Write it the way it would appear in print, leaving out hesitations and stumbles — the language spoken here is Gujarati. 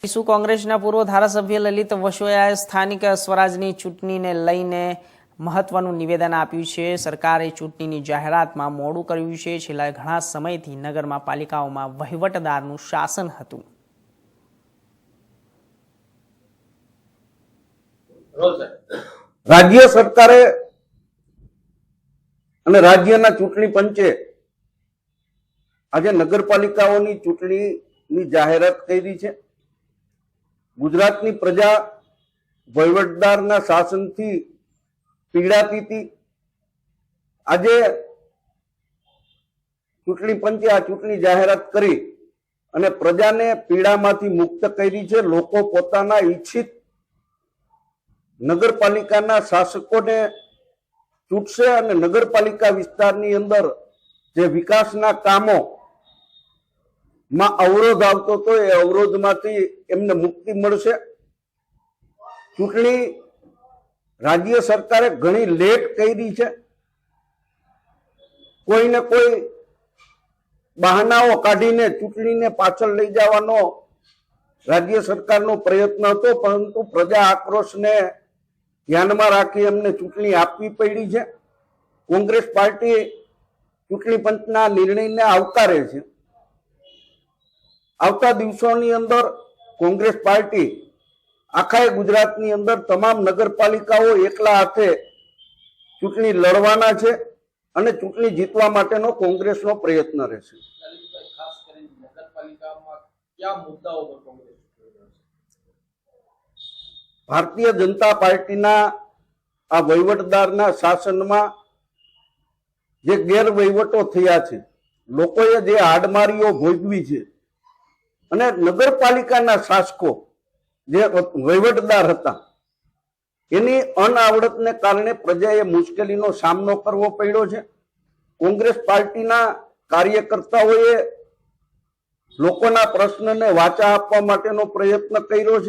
કોંગ્રેસના પૂર્વ ધારાસભ્ય લલિત વસોયાએ સ્થાનિક સ્વરાજની ચૂંટણીને લઈને મહત્વનું નિવેદન આપ્યું છે। સરકારે ચૂંટણીની જાહેરાતમાં મોડું કર્યું છે। છેલ્લા ઘણા સમયથી નગરમાં પાલિકાઓમાં વહીવટદારનું શાસન હતું। રાજ્ય સરકારે અને રાજ્યના ચૂંટણી પંચે આજે નગરપાલિકાઓની ચૂંટણીની જાહેરાત કરી છે। ગુજરાતની પ્રજા વહીવટદારના શાસનથી પીડાતી હતી। આજે ચૂંટણી પંચે આ ચૂંટણી જાહેરાત કરી અને પ્રજાને પીડામાંથી મુક્ત કરી છે। લોકો પોતાના ઈચ્છિત નગરપાલિકાના શાસકોને ચૂંટશે અને નગરપાલિકા વિસ્તારની અંદર જે વિકાસના કામો માં અવરોધ આવતો હતો એ અવરોધમાંથી એમને મુક્તિ મળશે। ચૂંટણી રાજ્ય સરકારે ઘણી લેટ કરી છે। કોઈને કોઈ બહાનાઓ કાઢીને ચૂંટણીને પાછળ લઈ જવાનો રાજ્ય સરકારનો પ્રયત્ન હતો, પરંતુ પ્રજા આક્રોશને ધ્યાનમાં રાખી એમને ચૂંટણી આપવી પડી છે। કોંગ્રેસ પાર્ટી ચૂંટણી પંચના નિર્ણયને આવકારે છે। આવતા દિવસોની અંદર કોંગ્રેસ પાર્ટી આખા ગુજરાતની અંદર તમામ નગરપાલિકાઓ એકલા હાથે ચૂંટણી લડવાના છે અને ચૂંટણી જીતવા માટેનો કોંગ્રેસનો પ્રયત્ન રહેશે। ભારતીય જનતા પાર્ટીના આ વહીવટદારના શાસનમાં જે ગેરવહીવટો થયા છે, લોકોએ જે હાડમારીઓ ભોગવી છે અને નગરપાલિકાના શાસકો જે વહીવટદાર હતા એની અનાવડતને કારણે પ્રજાએ મુશ્કેલીનો સામનો કરવો પડ્યો છે। કોંગ્રેસ પાર્ટીના કાર્યકર્તાઓએ લોકોના પ્રશ્નને વાચા આપવા માટેનો પ્રયત્ન કર્યો છે।